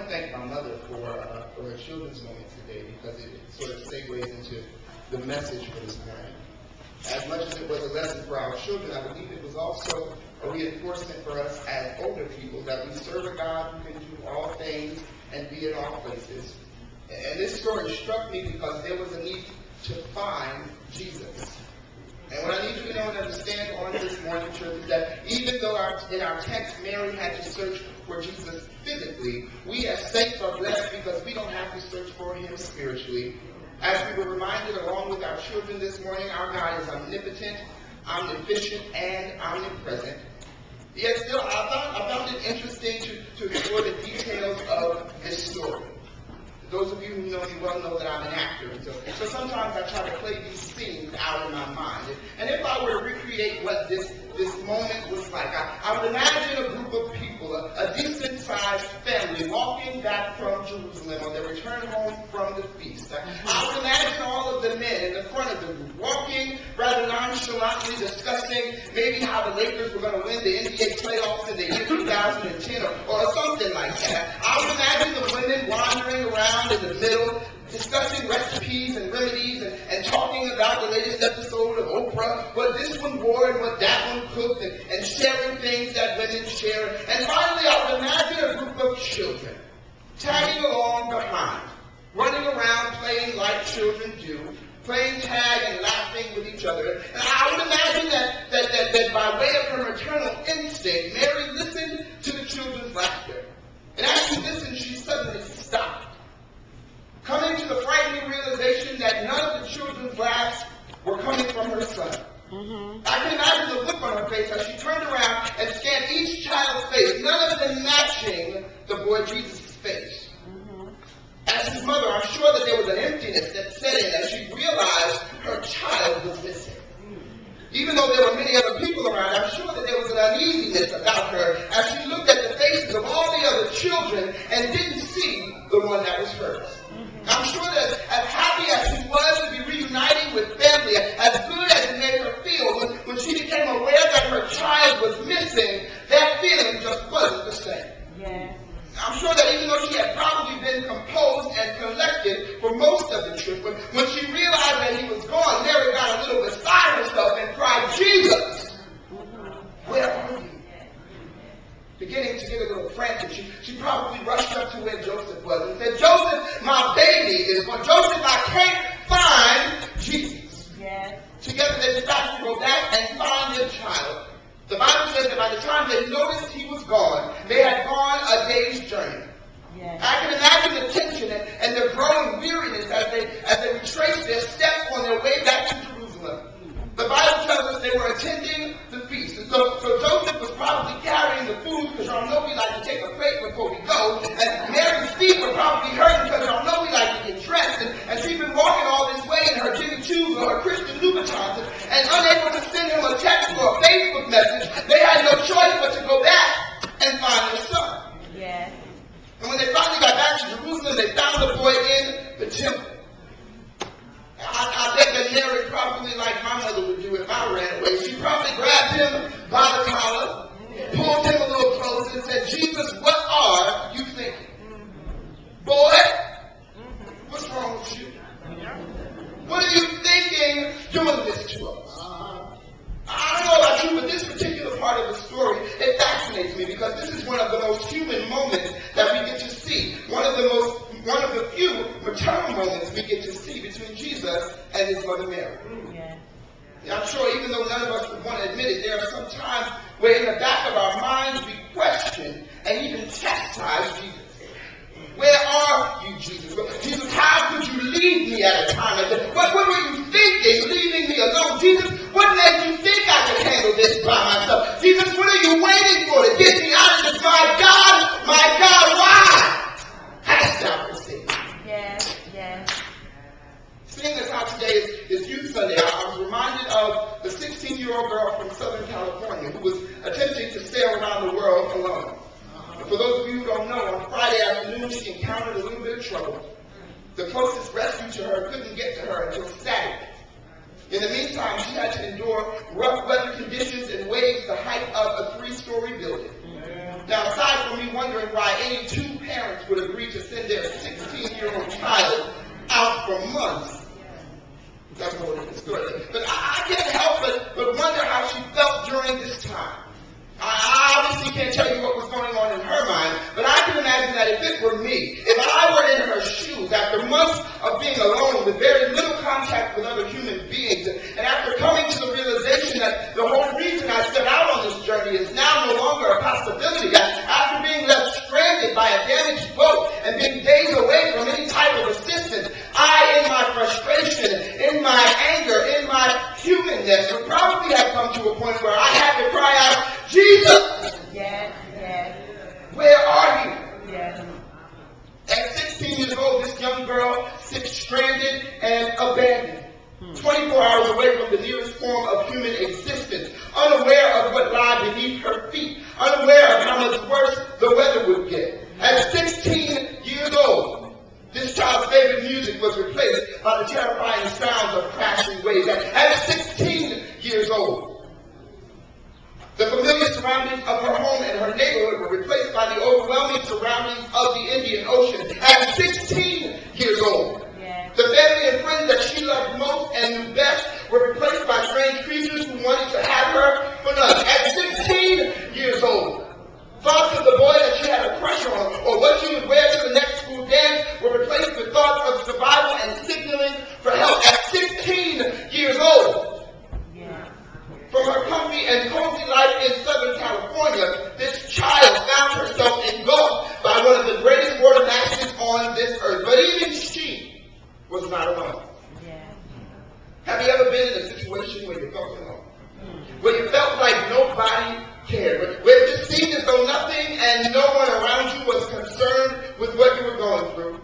thank my mother for her children's moment today, because it sort of segues into the message for this morning. As much as it was a lesson for our children, I believe it was also a reinforcement for us as older people that we serve a God who can do all things and be in all places. And this story struck me because there was a need to find Jesus. And what I need you to know and understand on this morning, church, is that even though in our text Mary had to search for Jesus physically, we as saints are blessed because we don't have to search for him spiritually. As we were reminded along with our children this morning, our God is omnipotent, omniscient, and omnipresent. Yet still, I found it interesting to explore the details of this story. Those of you who know me well know that I'm an actor. So sometimes I try to play these scenes out in my mind. And if I were to recreate what this moment was like, I would imagine a group of people, a decent-sized family, walking back from Jerusalem on their return home from the feast. I would imagine all of the men in the front of the group walking rather nonchalantly, discussing maybe how the Lakers were going to win the NBA playoffs in the year 2010 or something like that. I would imagine the women wandering around in the middle, discussing recipes and remedies and talking about the latest episode of Oprah, what this one wore and what that one cooked, and sharing things that women share. And finally, I would imagine a group of children tagging along behind, running around playing like children do, playing tag and laughing with each other. And I would imagine that by way of her maternal instinct, Mary listened to the children's laughter. And as she listened, she suddenly stopped, coming to the frightening realization that none of the children's laughs were coming from her son. I can imagine the look on her face as she turned around and scanned each child's face, none of them matching the boy Jesus' face. As his mother, I'm sure that there was an emptiness that set in as she realized her child was missing. Even though there were many other people around, I'm sure that there was an uneasiness about her as she looked at the faces of all the other children and didn't see the one that was hers. I'm sure that as happy as she was to be reuniting with family, as good as it made her feel, when she became aware that her child was missing, that feeling just wasn't the same. Yeah. I'm sure that even though she had probably been composed and collected for most of the trip, when she realized that he was gone, Mary got a little beside herself and cried, "Jesus, where are you?" Beginning to get a little frantic, she probably rushed up to where Joseph was and said, "Joseph, my baby is gone. Joseph, I can't find Jesus." Yes. Together they decided to go back and find their child. The Bible says that by the time they noticed he was gone, they had gone a day's journey. Yes. I can imagine the tension and the growing weariness as they retraced their steps on their way back to Jerusalem. The Bible tells us they were attending the feast. And so Joseph was probably carrying the food, because y'all know we like to take a plate before we go. And Mary's feet were probably hurting, because y'all know we like to get dressed. And she'd been walking all this way in her Jimmy Choos or her Christian Louboutins and unable to send him a text or a Facebook message. They had no choice but to go back and find their son. Yeah. And when they finally got back to Jerusalem, they found the boy in the temple. I bet that Mary probably, like my mother would do if I ran away, she probably grabbed him by the collar, pulled him a little closer, and said, "Jesus, what are you thinking? Boy, what's wrong with you? What are you thinking doing this to us?" I don't know about you, but this particular part of the story, it fascinates me, because this is one of the most human moments that we get to see. One of the few maternal moments we get to see between Jesus and his mother Mary. Yeah. I'm sure even though none of us would want to admit it, there are some times where in the back of our minds we question and even chastise Jesus. Where are you, Jesus? Jesus, how could you leave me at a time like this? What were you thinking, leaving me alone? Jesus, what made you think I could handle this by myself? Jesus, what are you waiting for to get me out of this? My God, why hast thou forsaken me? Yes. Seeing as how today is Youth Sunday, I was reminded of the 16-year-old girl from Southern California who was attempting to sail around the world alone. For those of you who don't know, on Friday afternoon she encountered a little bit of trouble. The closest rescue to her couldn't get to her until Saturday. In the meantime, she had to endure rough weather conditions and waves the height of a 3-story building. Now, aside from me wondering why any two parents would agree abandoned their 16-year-old child out for months. That's a whole different story. But I can't help but wonder how she felt during this time. I obviously can't tell you what was going on in her mind, but I can imagine that if it were me, if I were in her shoes, after months of being alone with very little contact with other human beings, and after coming to the realization that the whole reason I set out on this journey is now no longer a possibility, after being left stranded by a damaged boat and being days away from any type of assistance, I, in my frustration, in my anger, in my humanness, would probably have come to a point where I had to cry out, Jesus! Yes, yes. Where are you? Yes. At 16 years old, this young girl sits stranded and abandoned, 24 hours away from the nearest form of human existence, unaware of what lied beneath her feet, unaware of how much worse the weather would get. At 16 years old, this child's favorite music was replaced by the terrifying sounds of crashing waves. At 16 years old, the familiar surroundings of her home and her neighborhood were replaced by the overwhelming surroundings of the Indian Ocean. At 16 years old, the family and friends that she loved most and knew best were replaced by strange creatures who wanted to have her for none. At 16 years old, thoughts of the boy that she had a crush on or what she would wear to the next school dance were replaced with thoughts of survival and signaling for help. At 16 years old, from her comfy and cozy life in Southern California, this child found herself engulfed by one of the greatest water masses on this earth. But even she was not alone. Have you ever been in a situation where you felt alone? Where you felt like nobody cared? Where it just seemed as though nothing and no one around you was concerned with what you were going through?